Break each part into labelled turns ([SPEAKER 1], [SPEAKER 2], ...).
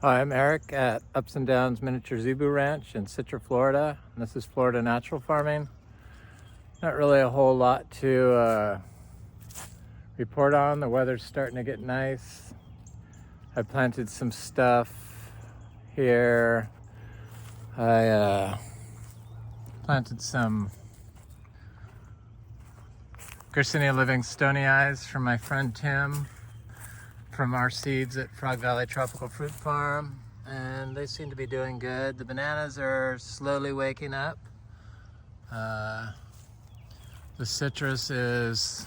[SPEAKER 1] Hi, I'm Eric at Ups and Downs Miniature Zebu Ranch in Citra, Florida. And this is Florida natural farming. Not really a whole lot to report on. The weather's starting to get nice. I planted some stuff here. I planted some Garcinia Livingstoniae from my friend Tim from our seeds at Frog Valley Tropical Fruit Farm, and they seem to be doing good. The bananas are slowly waking up. The citrus is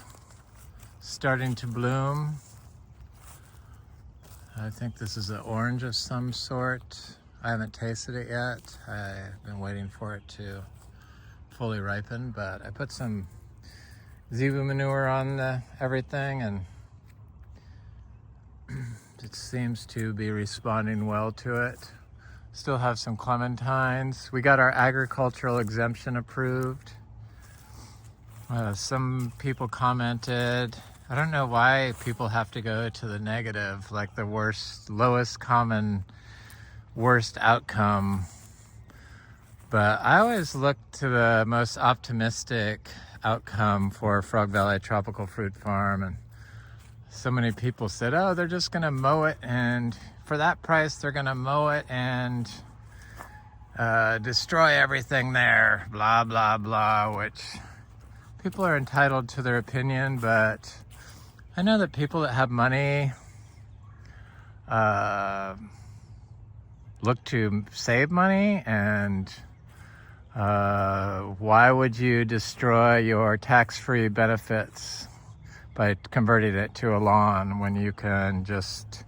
[SPEAKER 1] starting to bloom. I think this is an orange of some sort. I haven't tasted it yet. I've been waiting for it to fully ripen, but I put some Zebu manure on everything, and it seems to be responding well to it. Still have some clementines. We got our agricultural exemption approved. Some people commented, I don't know why people have to go to the negative, like the lowest common, worst outcome. But I always look to the most optimistic outcome for Frog Valley Tropical Fruit Farm, and so many people said, oh, they're just gonna mow it, and for that price they're gonna mow it and destroy everything there, blah blah blah, which people are entitled to their opinion, but I know that people that have money look to save money, and why would you destroy your tax-free benefits by converting it to a lawn when you can just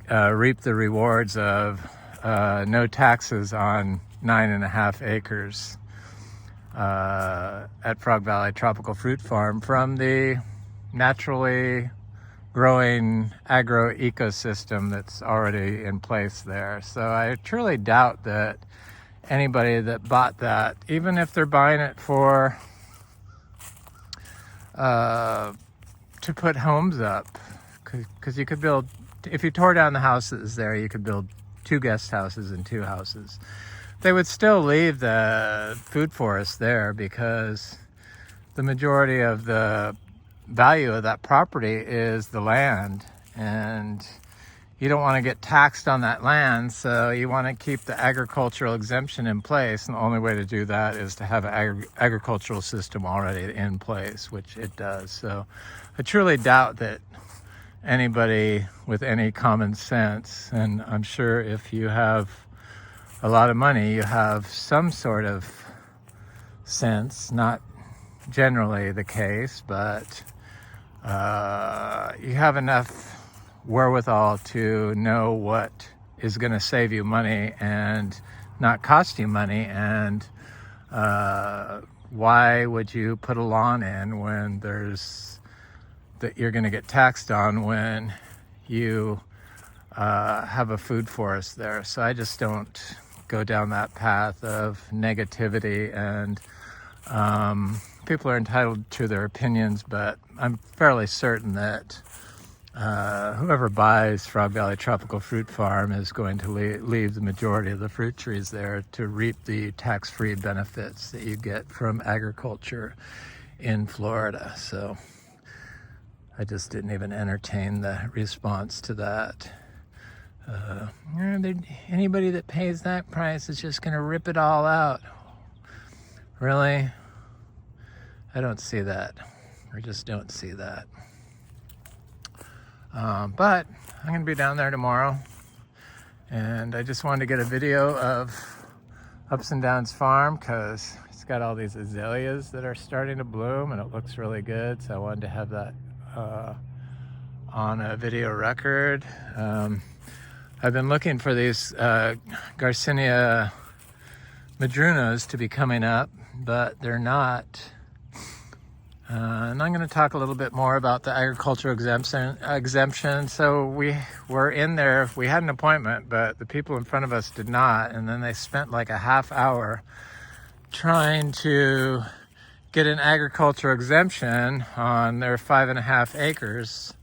[SPEAKER 1] reap the rewards of no taxes on 9.5 acres at Frog Valley Tropical Fruit Farm from the naturally growing agro ecosystem that's already in place there. So I truly doubt that anybody that bought that, even if they're buying it for to put homes up, because you could build, if you tore down the house that is there, you could build 2 guest houses and 2 houses. They would still leave the food forest there, because the majority of the value of that property is the land, and you don't want to get taxed on that land, so you want to keep the agricultural exemption in place, and the only way to do that is to have an agricultural system already in place, which it does. So I truly doubt that anybody with any common sense, and I'm sure if you have a lot of money, you have some sort of sense, not generally the case, but you have enough wherewithal to know what is going to save you money and not cost you money, and why would you put a lawn in when there's that you're going to get taxed on when you have a food forest there. So I just don't go down that path of negativity, and people are entitled to their opinions, but I'm fairly certain that whoever buys Frog Valley Tropical Fruit Farm is going to leave the majority of the fruit trees there to reap the tax-free benefits that you get from agriculture in Florida. So I just didn't even entertain the response to that. Anybody that pays that price is just going to rip it all out. Really? I don't see that. I just don't see that. But I'm going to be down there tomorrow, and I just wanted to get a video of Ups and Downs Farm, because it's got all these azaleas that are starting to bloom, and it looks really good, so I wanted to have that on a video record. I've been looking for these Garcinia madrunas to be coming up, but they're not. And I'm going to talk a little bit more about the agricultural exemption. So we were in there, we had an appointment, but the people in front of us did not. And then they spent like a half hour trying to get an agricultural exemption on their 5.5 acres,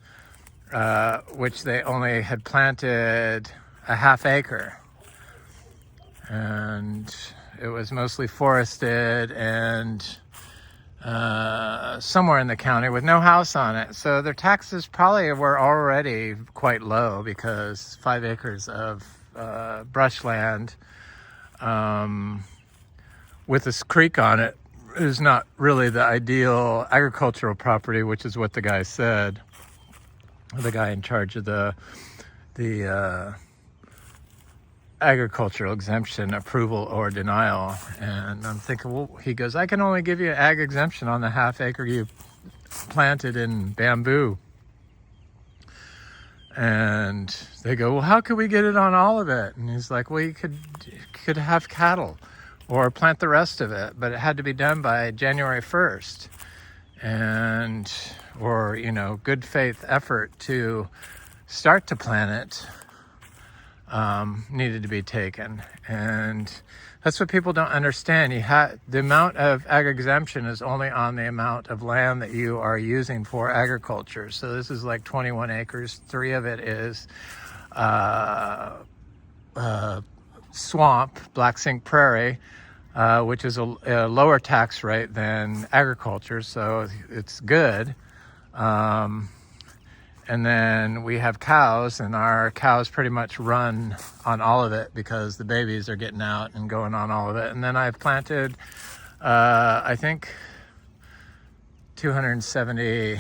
[SPEAKER 1] which they only had planted a half acre. And it was mostly forested and somewhere in the county with no house on it. So their taxes probably were already quite low because 5 acres of brushland with this creek on it is not really the ideal agricultural property, which is what the guy said. The guy in charge of the agricultural exemption approval or denial. And I'm thinking, well, he goes, I can only give you an ag exemption on the half acre you planted in bamboo. And they go, well, how could we get it on all of it? And he's like, well, you could have cattle or plant the rest of it, but it had to be done by January 1st. And, or, you know, good faith effort to start to plant it needed to be taken. And that's what people don't understand. The amount of ag exemption is only on the amount of land that you are using for agriculture. So this is like 21 acres. 3 of it is swamp, black sink prairie, which is a lower tax rate than agriculture, so it's good. And then we have cows, and our cows pretty much run on all of it because the babies are getting out and going on all of it. And then I've planted, I think, 270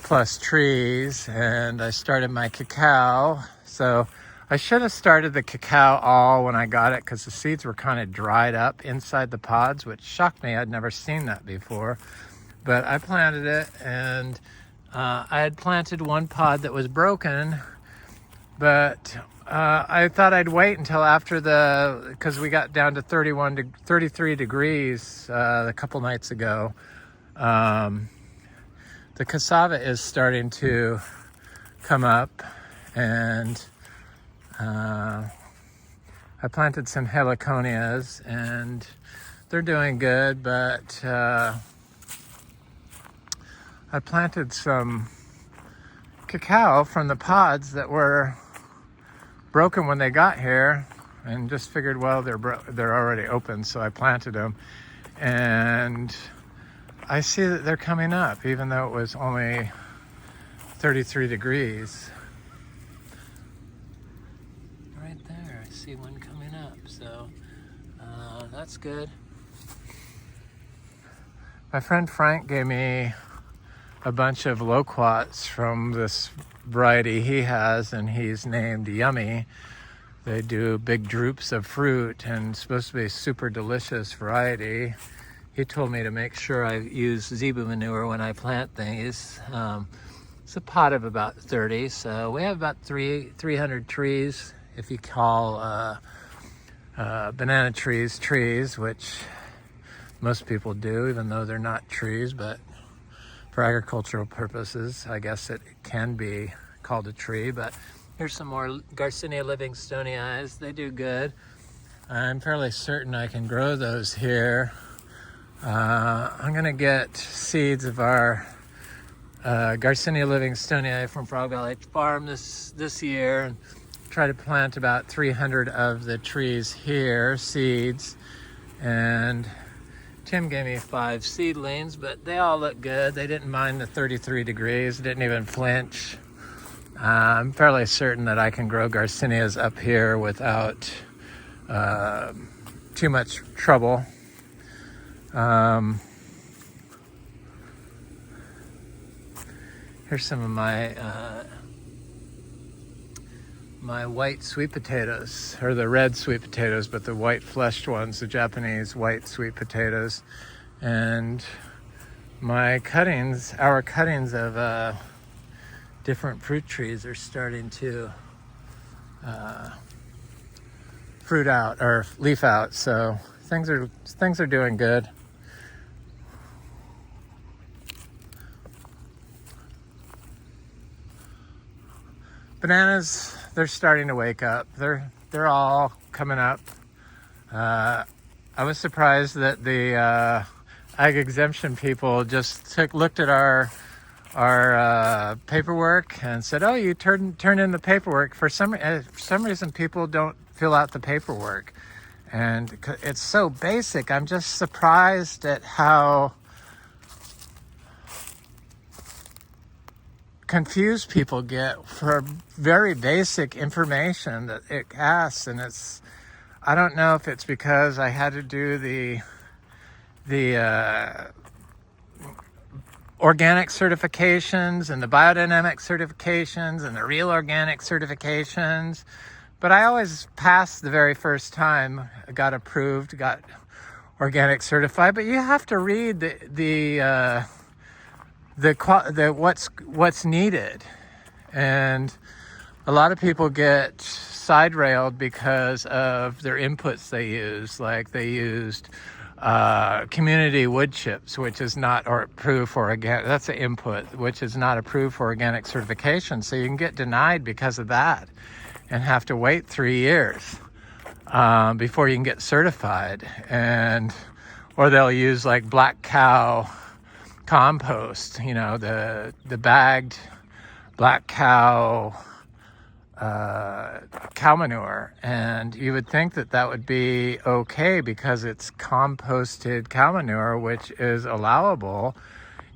[SPEAKER 1] plus trees, and I started my cacao. So I should have started the cacao all when I got it because the seeds were kind of dried up inside the pods, which shocked me. I'd never seen that before. But I planted it, and I had planted one pod that was broken, but I thought I'd wait until after because we got down to 33 degrees a couple nights ago. The cassava is starting to come up, and I planted some heliconias, and they're doing good, but I planted some cacao from the pods that were broken when they got here, and just figured, well, they're already open, so I planted them. And I see that they're coming up, even though it was only 33 degrees. Right there, I see one coming up, so that's good. My friend Frank gave me a bunch of loquats from this variety he has, and he's named Yummy. They do big droops of fruit and supposed to be a super delicious variety. He told me to make sure I use Zebu manure when I plant these. It's a pot of about 30, so we have about 300 trees, if you call banana trees, which most people do, even though they're not trees, but for agricultural purposes, I guess it can be called a tree. But here's some more Garcinia livingstonii. They do good. I'm fairly certain I can grow those here. I'm gonna get seeds of our Garcinia livingstonii from Frog Valley Farm this year, and try to plant about 300 of the trees here, seeds. And Tim gave me 5 seedlings, but they all look good. They didn't mind the 33 degrees, didn't even flinch. I'm fairly certain that I can grow Garcinias up here without too much trouble. Here's some of my my white sweet potatoes, or the red sweet potatoes, but the white fleshed ones, the Japanese white sweet potatoes. And our cuttings of different fruit trees are starting to fruit out or leaf out, so things are doing good. Bananas, they're starting to wake up. They're all coming up. I was surprised that the ag exemption people just looked at our paperwork and said, "Oh, you turn in the paperwork." For some reason, people don't fill out the paperwork, and it's so basic. I'm just surprised at how confused people get for very basic information that it asks. And I don't know if it's because I had to do the organic certifications and the biodynamic certifications and the real organic certifications, but I always passed the very first time. I got approved, got organic certified. But you have to read the what's needed, and a lot of people get side railed because of their inputs they use. Like they used community wood chips, which is not approved for organic. That's an input, which is not approved for organic certification. So you can get denied because of that, and have to wait 3 years before you can get certified. Or they'll use like black cow compost, the bagged black cow cow manure, and you would think that would be okay because it's composted cow manure, which is allowable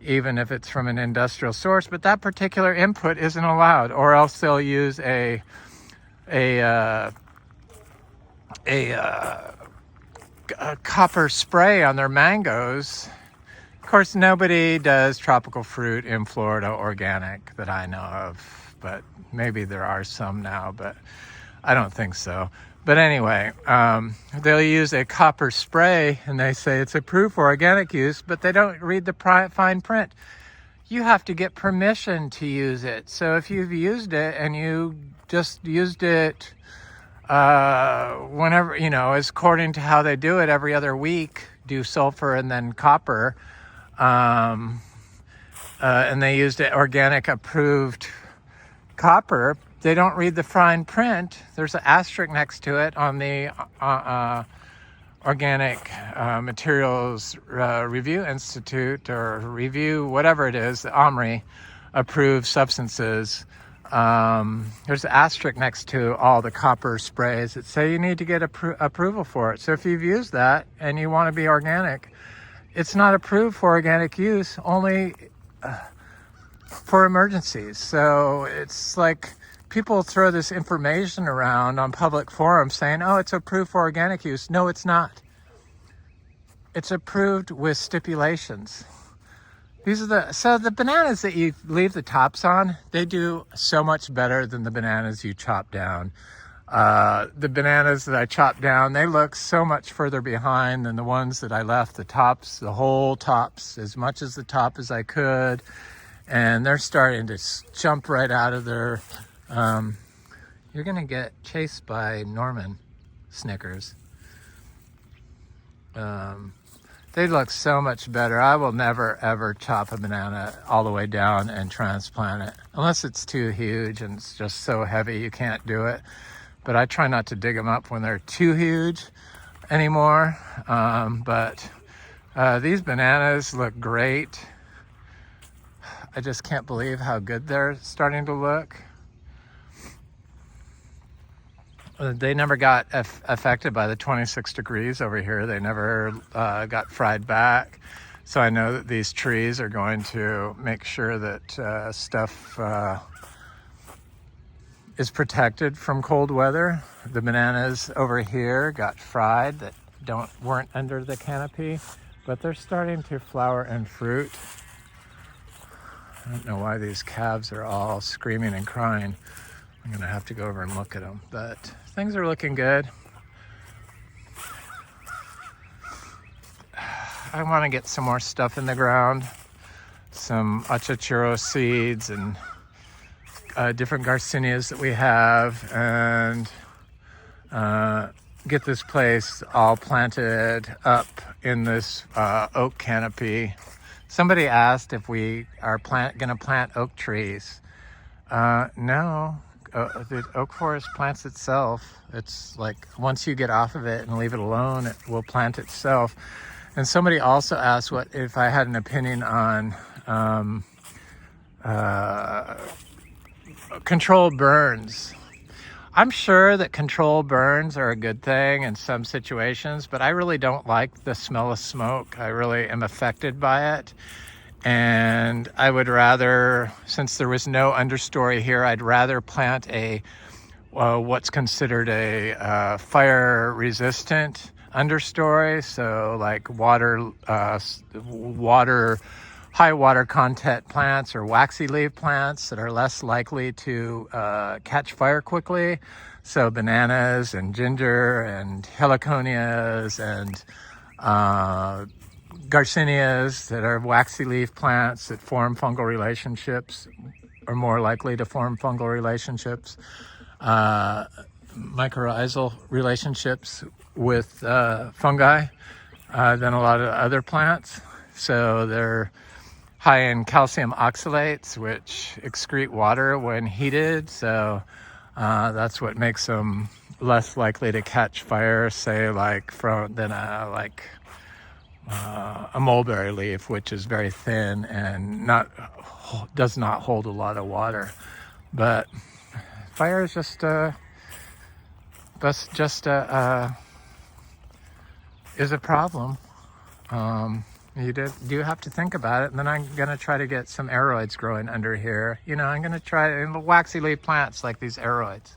[SPEAKER 1] even if it's from an industrial source. But that particular input isn't allowed, or else they'll use a copper spray on their mangoes. Of course, nobody does tropical fruit in Florida organic that I know of, but maybe there are some now, but I don't think so. But anyway, they'll use a copper spray, and they say it's approved for organic use, but they don't read the fine print. You have to get permission to use it. So if you've used it and you just used it whenever, as according to how they do it, every other week, do sulfur and then copper, and they used it organic approved copper, they don't read the fine print. There's an asterisk next to it on the Organic Materials Review Institute, or review, whatever it is, the OMRI approved substances. There's an asterisk next to all the copper sprays that say you need to get approval for it. So if you've used that and you want to be organic, it's not approved for organic use, only for emergencies. So it's like people throw this information around on public forums saying, "Oh, it's approved for organic use." No, it's not. It's approved with stipulations. So the bananas that you leave the tops on, they do so much better than the bananas you chop down. The bananas that I chopped down, they look so much further behind than the ones that I left the tops, the whole tops, as much as the top as I could. And they're starting to jump right out of their... you're going to get chased by Norman Snickers. They look so much better. I will never, ever chop a banana all the way down and transplant it, unless it's too huge and it's just so heavy you can't do it. But I try not to dig them up when they're too huge anymore. But these bananas look great. I just can't believe how good they're starting to look. They never got affected by the 26 degrees over here. They never got fried back. So I know that these trees are going to make sure that stuff is protected from cold weather. The bananas over here got fried that weren't under the canopy, but they're starting to flower and fruit. I don't know why these calves are all screaming and crying. I'm gonna have to go over and look at them, but things are looking good. I want to get some more stuff in the ground, some achachuro seeds and different garcinias that we have, and get this place all planted up in this oak canopy. Somebody asked if we are gonna plant oak trees. No. The oak forest plants itself. It's like once you get off of it and leave it alone, it will plant itself. And somebody also asked if I had an opinion on controlled burns. I'm sure that controlled burns are a good thing in some situations, but I really don't like the smell of smoke. I really am affected by it. And I would rather, since there was no understory here, I'd rather plant a what's considered a fire-resistant understory. So like high water content plants or waxy leaf plants that are less likely to catch fire quickly. So bananas and ginger and heliconias and garcinias that are waxy leaf plants that form fungal relationships, are more likely to form fungal relationships, mycorrhizal relationships with fungi than a lot of other plants. So they're high in calcium oxalates, which excrete water when heated. So that's what makes them less likely to catch fire, say, like than a mulberry leaf, which is very thin and does not hold a lot of water. But fire is just is a problem. You do have to think about it. And then I'm going to try to get some aeroids growing under here. You know, I'm going to try waxy leaf plants like these aeroids.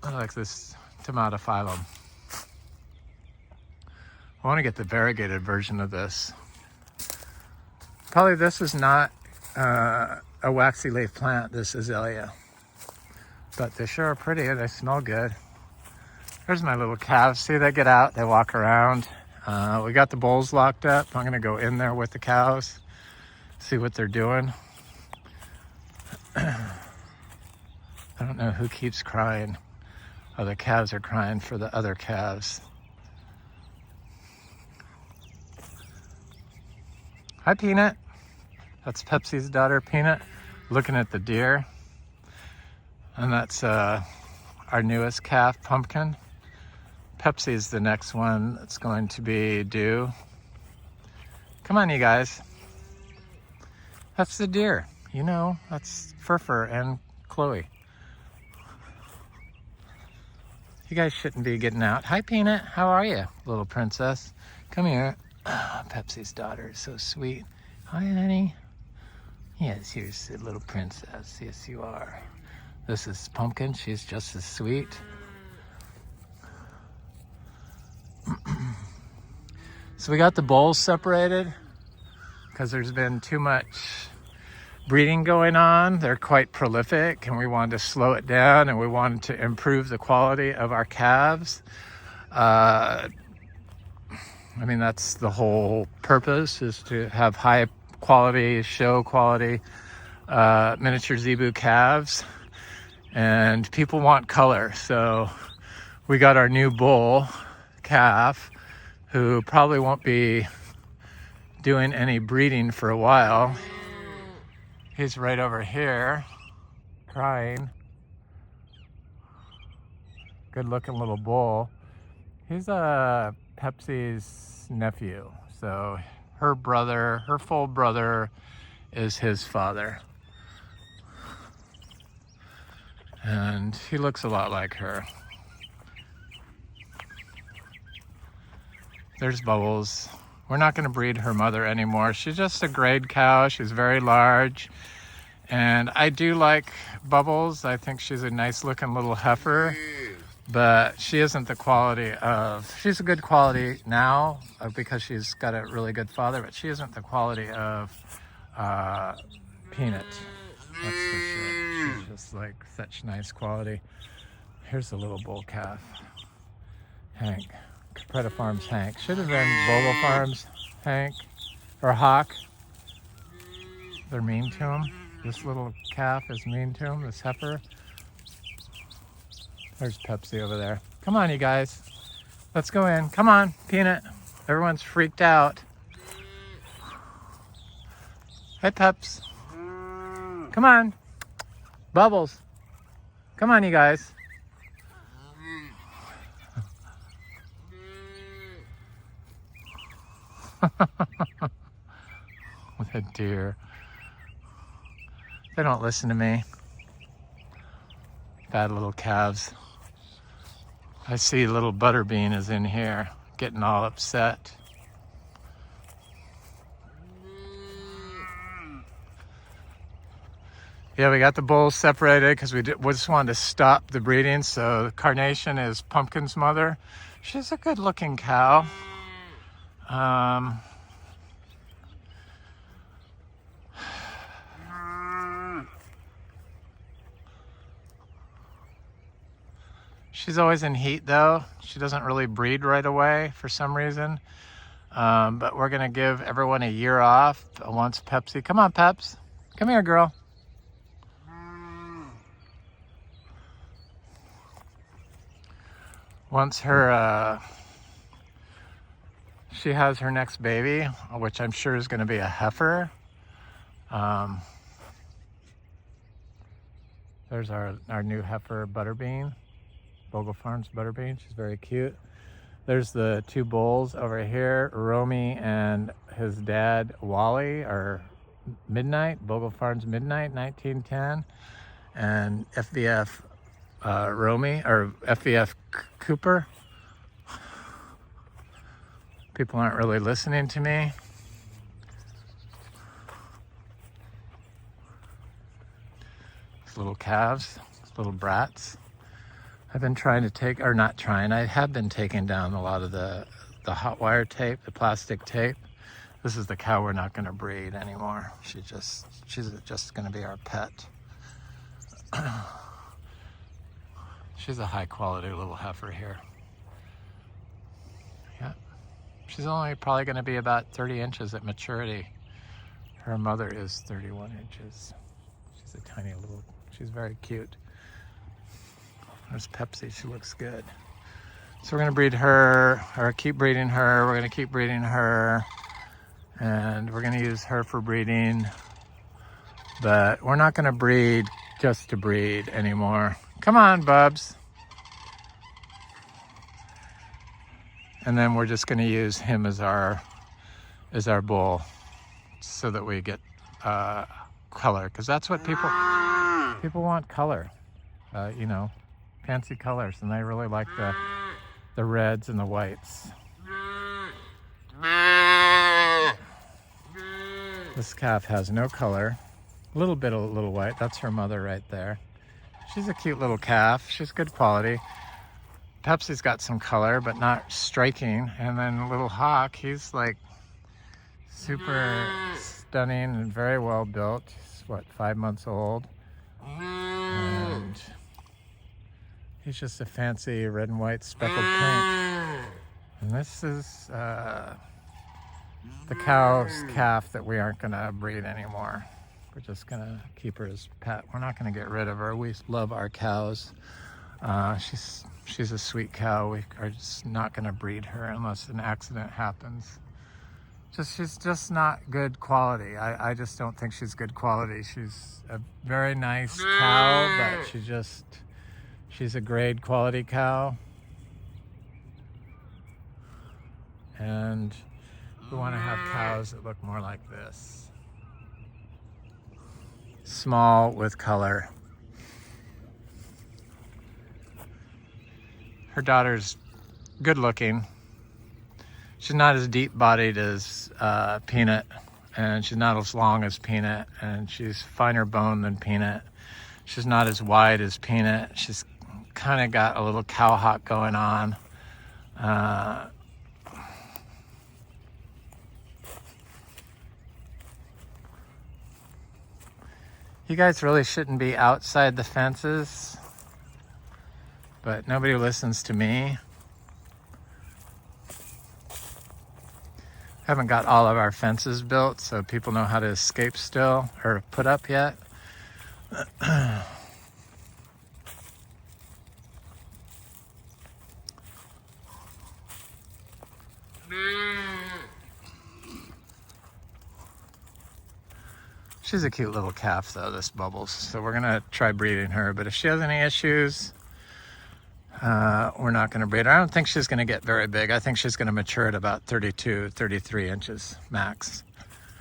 [SPEAKER 1] I like this tomatophyllum. I want to get the variegated version of this. Probably this is not a waxy leaf plant, this azalea. But they sure are pretty and they smell good. There's my little calves. See, they get out, they walk around. We got the bulls locked up. I'm gonna go in there with the cows, see what they're doing. I don't know who keeps crying. Oh, the calves are crying for the other calves. Hi, Peanut. That's Pepsi's daughter, Peanut, looking at the deer. And that's our newest calf, Pumpkin. Pepsi's the next one that's going to be due. Come on, you guys. That's the deer. You know, that's Furfur and Chloe. You guys shouldn't be getting out. Hi, Peanut. How are you, little princess? Come here. Oh, Pepsi's daughter is so sweet. Hi, honey. Yes, you're a little princess. Yes, you are. This is Pumpkin. She's just as sweet. So we got the bulls separated because there's been too much breeding going on. They're quite prolific and we wanted to slow it down and we wanted to improve the quality of our calves. I mean, that's the whole purpose, is to have high quality, show quality miniature Zebu calves. And people want color. So we got our new bull calf, who probably won't be doing any breeding for a while. He's right over here crying. Good looking little bull. He's Pepsi's nephew. So her brother, her full brother, is his father. And he looks a lot like her. There's Bubbles. We're not going to breed her mother anymore. She's just a grade cow. She's very large. And I do like Bubbles. I think she's a nice looking little heifer. But she isn't the quality of... She's a good quality now because she's got a really good father. But she isn't the quality of Peanut. That's for sure. She's just like such nice quality. Here's the little bull calf. Hank. Capretta Farms Hank. Should have been Bogle Farms Hank or Hawk. They're mean to him. This little calf is mean to him, this heifer. There's Pepsi over there. Come on, you guys. Let's go in. Come on, Peanut. Everyone's freaked out. Hey, Peps. Come on. Bubbles. Come on, you guys. With a deer. They don't listen to me. Bad little calves. I see little Butterbean is in here getting all upset. Yeah, we got the bulls separated because we just wanted to stop the breeding. So Carnation is Pumpkin's mother. She's a good looking cow. She's always in heat though. She doesn't really breed right away for some reason. But we're gonna give everyone a year off once Pepsi. Come on, Peps. Come here, girl. Once she has her next baby, which I'm sure is gonna be a heifer. There's our new heifer, Butterbean. Bogle Farms Butterbean. She's very cute. There's the two bulls over here. Romy and his dad, Wally, are Midnight, Bogle Farms Midnight, 1910. And FVF Romy, or FVF Cooper. People aren't really listening to me. These little calves, little brats. I've been trying to take, or not trying, I have been taking down a lot of the hot wire tape, the plastic tape. This is the cow we're not gonna breed anymore. She's just gonna be our pet. She's a high quality little heifer here. Yeah, she's only probably gonna be about 30 inches at maturity. Her mother is 31 inches. She's a tiny little, she's very cute. There's Pepsi, she looks good. So we're gonna breed her, or keep breeding her. We're gonna keep breeding her, and we're gonna use her for breeding, but we're not gonna breed just to breed anymore. Come on, Bubs. And then we're just gonna use him as our bull, so that we get color, because that's what people want, color. You know, fancy colors, and they really like the reds and the whites. This calf has no color. A little bit of little white. That's her mother right there. She's a cute little calf. She's good quality. Pepsi's got some color, but not striking. And then little Hawk, he's like super stunning and very well built. He's what, 5 months old? And he's just a fancy red and white speckled paint. And this is the cow's calf that we aren't gonna breed anymore. We're just gonna keep her as pet. We're not gonna get rid of her. We love our cows. She's a sweet cow. We are just not gonna breed her unless an accident happens. She's just not good quality. I just don't think she's good quality. She's a very nice cow, but she's a grade quality cow. And we want to have cows that look more like this. Small with color. Her daughter's good looking. She's not as deep bodied as Peanut, and she's not as long as Peanut, and she's finer boned than Peanut. She's not as wide as Peanut. She's kind of got a little cow hawk going on. You guys really shouldn't be outside the fences, but nobody listens to me. Haven't got all of our fences built so people know how to escape still, or put up yet. She's a cute little calf though, this Bubbles. So we're gonna try breeding her, but if she has any issues, we're not gonna breed her. I don't think she's gonna get very big. I think she's gonna mature at about 32, 33 inches max.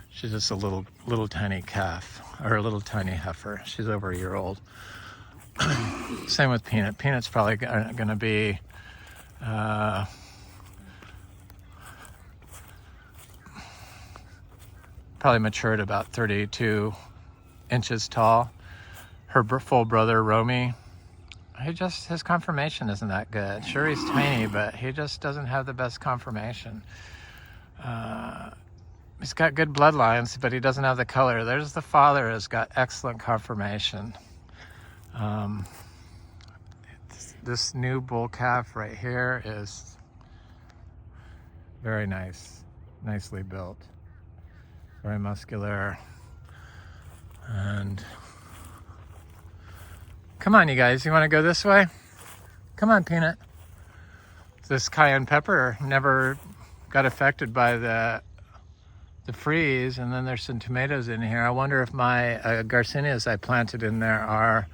[SPEAKER 1] She's just a little tiny calf. or a little tiny heifer. She's over a year old. Same with Peanut. Peanut's probably going to be probably mature at about 32 inches tall. Her full brother, Romy, his conformation isn't that good. Sure, he's tiny, but he just doesn't have the best conformation. He's got good bloodlines, but he doesn't have the color. There's the father, has got excellent conformation. This new bull calf right here is very nice, nicely built, very muscular. And come on, you guys, you want to go this way? Come on, Peanut. This cayenne pepper never got affected by the freeze, and then there's some tomatoes in here. I wonder if my garcinias I planted in there are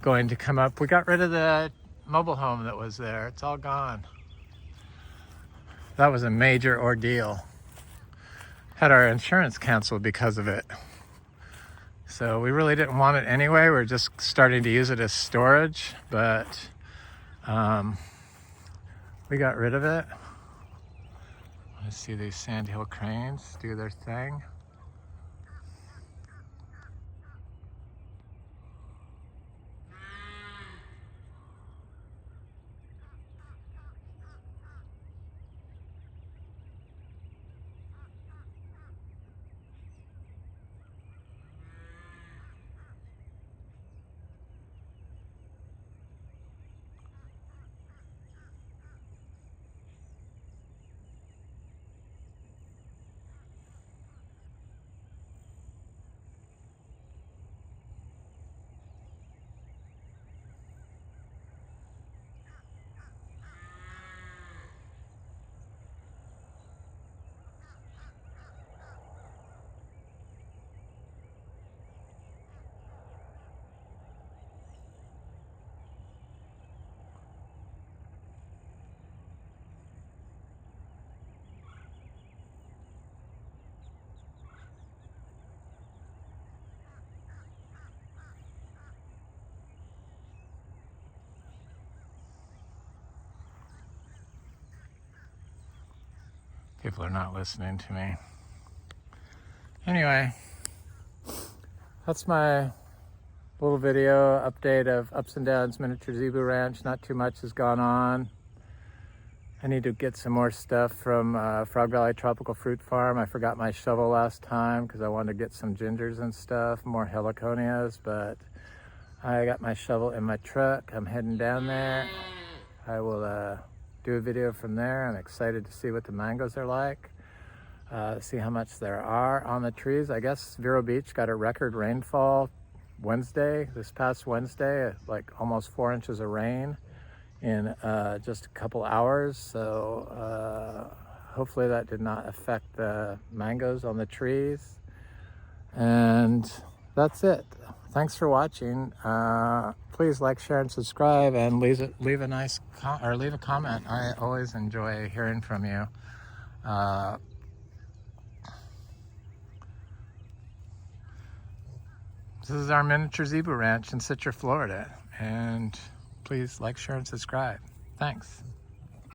[SPEAKER 1] going to come up. We got rid of the mobile home that was there. It's all gone. That was a major ordeal. Had our insurance canceled because of it. So we really didn't want it anyway. We're just starting to use it as storage, but we got rid of it. I see these sandhill cranes do their thing. People are not listening to me. Anyway, that's my little video update of Ups and Downs Miniature Zebu Ranch. Not too much has gone on. I need to get some more stuff from Frog Valley Tropical Fruit Farm. I forgot my shovel last time because I wanted to get some gingers and stuff, more heliconias, but I got my shovel in my truck. I'm heading down there. I will do a video from there. I'm excited to see what the mangoes are like, see how much there are on the trees. I guess Vero Beach got a record rainfall this past Wednesday, like almost 4 inches of rain in just a couple hours. So hopefully that did not affect the mangoes on the trees. And that's it. Thanks for watching. Please like, share, and subscribe, and leave a nice leave a comment. I always enjoy hearing from you. This is our miniature Zebu ranch in Citrus, Florida, and please like, share, and subscribe. Thanks.